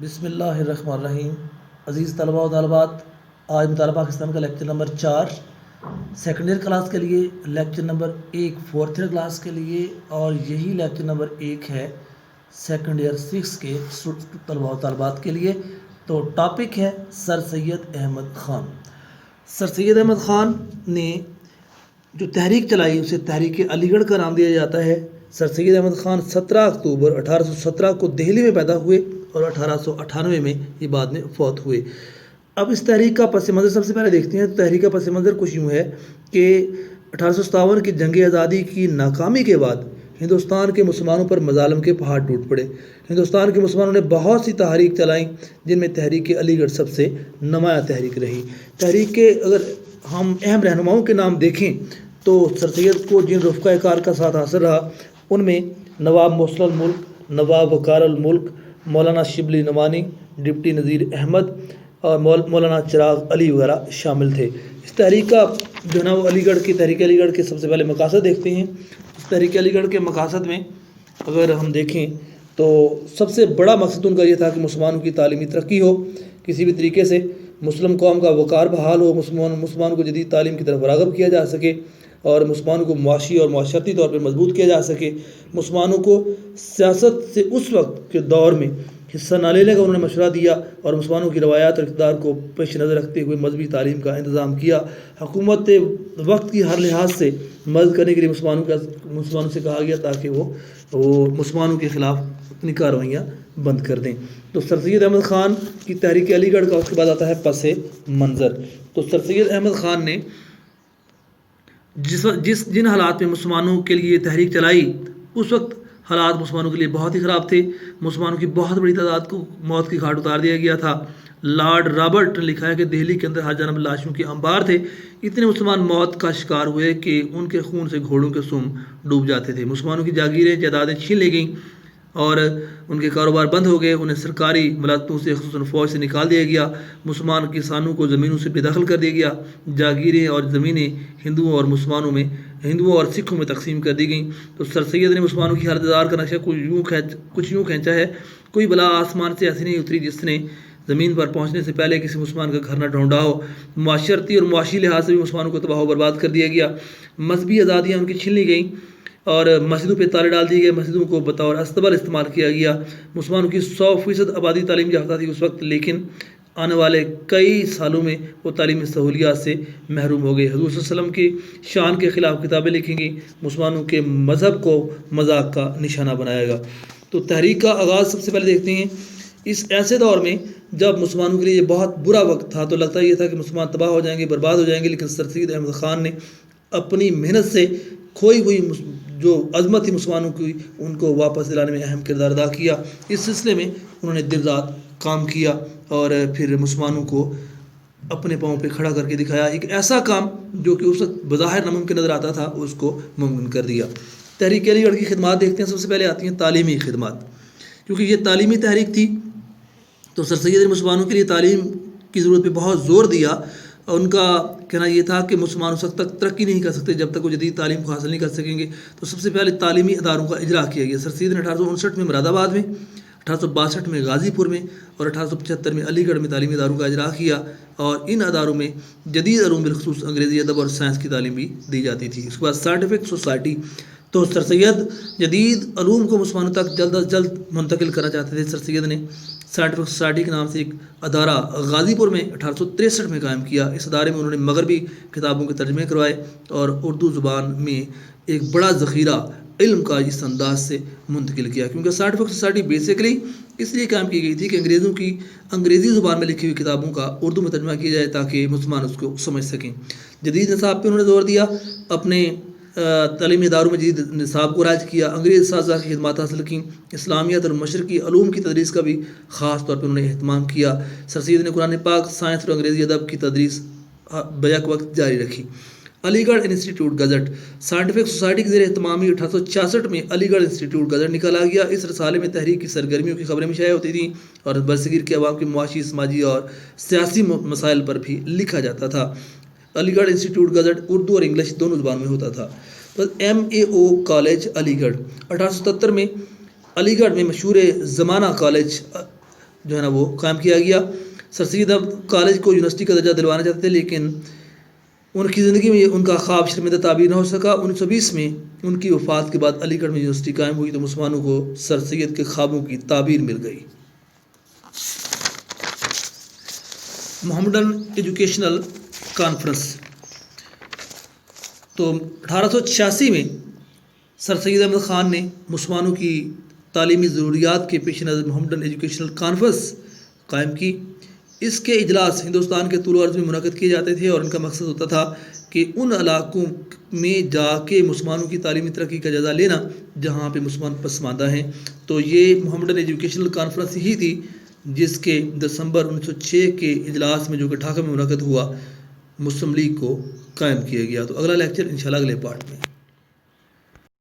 بسم اللہ الرحمن الرحیم۔ عزیز طلباء و طالبات، آج مطالعہ پاکستان کا lecture number 4 second year class کے لیے، lecture number 1 fourth year class کے لیے، اور یہی لیکچر نمبر 1 ہے سیکنڈ ایئر 6 کے طلباء و طالبات کے لیے۔ تو ٹاپک ہے سر سید احمد خان۔ سر سید احمد خان نے جو تحریک چلائی اسے تحریک علی گڑھ کا نام دیا جاتا ہے۔ سر سید احمد خان 17 اکتوبر 1817 کو دہلی میں پیدا ہوئے اور 1898 میں یہ بعد میں فوت ہوئے۔ اب اس تحریک کا پس منظر سب سے پہلے دیکھتے ہیں۔ تحریک کا پس منظر کچھ یوں ہے کہ 1857 کی جنگ آزادی کی ناکامی کے بعد ہندوستان کے مسلمانوں پر مظالم کے پہاڑ ٹوٹ پڑے۔ ہندوستان کے مسلمانوں نے بہت سی تحریک چلائیں، جن میں تحریک علی گڑھ سب سے نمایاں تحریک رہی۔ تحریک کے اگر ہم اہم رہنماؤں کے نام دیکھیں تو سر سید کو جن رفقۂ کار کا ساتھ حاصل رہا ان میں نواب محسن الملک، نواب وقار الملک، مولانا شبلی نعمانی، ڈپٹی نذیر احمد اور مولانا چراغ علی وغیرہ شامل تھے۔ اس تحریک کا جو ہے نا وہ علی گڑھ کی تحریک علی گڑھ کے سب سے پہلے مقاصد دیکھتے ہیں۔ اس تحریک علی گڑھ کے مقاصد میں اگر ہم دیکھیں تو سب سے بڑا مقصد ان کا یہ تھا کہ مسلمانوں کی تعلیمی ترقی ہو، کسی بھی طریقے سے مسلم قوم کا وقار بحال ہو، مسلمانوں کو جدید تعلیم کی طرف راغب کیا جا سکے اور مسلمانوں کو معاشی اور معاشرتی طور پر مضبوط کیا جا سکے۔ مسلمانوں کو سیاست سے اس وقت کے دور میں حصہ نہ لینے کا انہوں نے مشورہ دیا اور مسلمانوں کی روایات اور اقتدار کو پیش نظر رکھتے ہوئے مذہبی تعلیم کا انتظام کیا۔ حکومت وقت کی ہر لحاظ سے مدد کرنے کے لیے مسلمانوں سے کہا گیا تاکہ وہ مسلمانوں کے خلاف اپنی کارروائیاں بند کر دیں۔ تو سر سید احمد خان کی تحریک علی گڑھ کا اس کے بعد آتا ہے پس منظر۔ تو سر سید احمد خان نے جن حالات میں مسلمانوں کے لیے تحریک چلائی اس وقت حالات مسلمانوں کے لیے بہت ہی خراب تھے۔ مسلمانوں کی بہت بڑی تعداد کو موت کی گھاٹ اتار دیا گیا تھا۔ لارڈ رابرٹ نے لکھا ہے کہ دہلی کے اندر ہر جانب لاشوں کے انبار تھے۔ اتنے مسلمان موت کا شکار ہوئے کہ ان کے خون سے گھوڑوں کے سم ڈوب جاتے تھے۔ مسلمانوں کی جاگیریں جائیدادیں چھین لی گئیں اور ان کے کاروبار بند ہو گئے۔ انہیں سرکاری ملازمتوں سے خصوصاً فوج سے نکال دیا گیا۔ مسلمان کسانوں کو زمینوں سے بے دخل کر دیا گیا۔ جاگیریں اور زمینیں ہندوؤں اور سکھوں میں تقسیم کر دی گئیں۔ تو سر سید نے مسلمانوں کی حالت کا نقشہ کچھ یوں کھینچا ہے: کوئی بلا آسمان سے ایسی نہیں اتری جس نے زمین پر پہنچنے سے پہلے کسی مسلمان کا گھر نہ ڈھونڈا ہو۔ معاشرتی اور معاشی لحاظ سے بھی مسلمانوں کو تباہ و برباد کر دیا گیا۔ مذہبی آزادیاں ان کی چھین لی گئیں اور مسجدوں پہ تالے ڈال دیے گئے۔ مسجدوں کو بطور استبل استعمال کیا گیا۔ مسلمانوں کی 100% آبادی تعلیم یافتہ تھی اس وقت، لیکن آنے والے کئی سالوں میں وہ تعلیمی سہولیات سے محروم ہو گئے۔ حضور صلی اللہ علیہ وسلم کی شان کے خلاف کتابیں لکھیں گی، مسلمانوں کے مذہب کو مذاق کا نشانہ بنایا گا۔ تو تحریک کا آغاز سب سے پہلے دیکھتے ہیں۔ اس ایسے دور میں جب مسلمانوں کے لیے یہ بہت برا وقت تھا تو لگتا یہ تھا کہ مسلمان تباہ ہو جائیں گے، برباد ہو جائیں گے، لیکن سر سید احمد خان نے اپنی محنت سے کھوئی ہوئی جو عظمت تھی مسلمانوں کی ان کو واپس دلانے میں اہم کردار ادا کیا۔ اس سلسلے میں انہوں نے دن رات کام کیا اور پھر مسلمانوں کو اپنے پاؤں پہ کھڑا کر کے دکھایا۔ ایک ایسا کام جو کہ اس وقت بظاہر ناممکن نظر آتا تھا اس کو ممکن کر دیا۔ تحریک علی گڑھ کی خدمات دیکھتے ہیں۔ سب سے پہلے آتی ہیں تعلیمی خدمات، کیونکہ یہ تعلیمی تحریک تھی تو سر سید نے مسلمانوں کے لیے تعلیم کی ضرورت پہ بہت زور دیا۔ ان کا کہنا یہ تھا کہ مسلمان اس وقت تک ترقی نہیں کر سکتے جب تک وہ جدید تعلیم کو حاصل نہیں کر سکیں گے۔ تو سب سے پہلے تعلیمی اداروں کا اجرا کیا گیا۔ سر سید نے 1859 میں مراد آباد میں، 1862 میں غازی پور میں اور 1875 میں علی گڑھ میں تعلیمی اداروں کا اجرا کیا، اور ان اداروں میں جدید علوم بالخصوص انگریزی ادب اور سائنس کی تعلیم بھی دی جاتی تھی۔ اس کے بعد سائنٹیفک سوسائٹی، تو سر سید جدید علوم کو مسلمانوں تک جلد از جلد منتقل کرنا چاہتے تھے۔ سر سید نے سائنٹیفک سوسائٹی کے نام سے ایک ادارہ غازی پور میں 1863 میں قائم کیا۔ اس ادارے میں انہوں نے مغربی کتابوں کے ترجمے کروائے اور اردو زبان میں ایک بڑا ذخیرہ علم کا اس انداز سے منتقل کیا، کیونکہ سائنٹیفک سوسائٹی بیسیکلی اس لیے قائم کی گئی تھی کہ انگریزی زبان میں لکھی ہوئی کتابوں کا اردو میں ترجمہ کیا جائے تاکہ مسلمان اس کو سمجھ سکیں۔ جدید نصاب پہ انہوں نے زور دیا، اپنے تعلیمی اداروں میں جدید نصاب کو رائج کیا، انگریز اساتذہ کی خدمات حاصل کیں، اسلامیات اور مشرقی علوم کی تدریس کا بھی خاص طور پر انہوں نے اہتمام کیا۔ سر سید نے قرآن پاک، سائنس اور انگریزی ادب کی تدریس بیک وقت جاری رکھی۔ علی گڑھ انسٹیٹیوٹ گزٹ، سائنٹیفک سوسائٹی کے زیر اہتمامی 1866 میں علی گڑھ انسٹیٹیوٹ گزٹ نکالا گیا۔ اس رسالے میں تحریک کی سرگرمیوں کی خبریں بھی شائع ہوتی تھیں اور برصغیر کے عوام کے معاشی، سماجی اور سیاسی مسائل پر بھی لکھا جاتا تھا۔ علی گڑھ انسٹیٹیوٹ گزٹ اردو اور انگلش دونوں زبان میں ہوتا تھا۔ MAO کالج علی گڑھ، 1877 میں علی گڑھ میں مشہور زمانہ کالج جو ہے نا وہ قائم کیا گیا۔ سر سید احمد کالج کو یونیورسٹی کا درجہ دلوانا چاہتے تھے، لیکن ان کی زندگی میں ان کا خواب شرمندہ تعبیر نہ ہو سکا۔ 1920 میں ان کی وفات کے بعد علی گڑھ میں یونیورسٹی قائم ہوئی تو مسلمانوں کو سر سید کے خوابوں کی تعبیر مل گئی۔ محمڈن ایجوکیشنل کانفرنس، تو 1886 میں سر سید احمد خان نے مسلمانوں کی تعلیمی ضروریات کے پیش نظر محمڈن ایجوکیشنل کانفرنس قائم کی۔ اس کے اجلاس ہندوستان کے طول و عرض میں منعقد کیے جاتے تھے، اور ان کا مقصد ہوتا تھا کہ ان علاقوں میں جا کے مسلمانوں کی تعلیمی ترقی کا جائزہ لینا جہاں پہ مسلمان پسماندہ ہیں۔ تو یہ محمڈن ایجوکیشنل کانفرنس ہی تھی جس کے دسمبر 1906 کے اجلاس میں، جو کہ ڈھاکہ میں منعقد ہوا، مسلم لیگ کو قائم کیا گیا۔ تو اگلا لیکچر انشاءاللہ اگلے پارٹ میں۔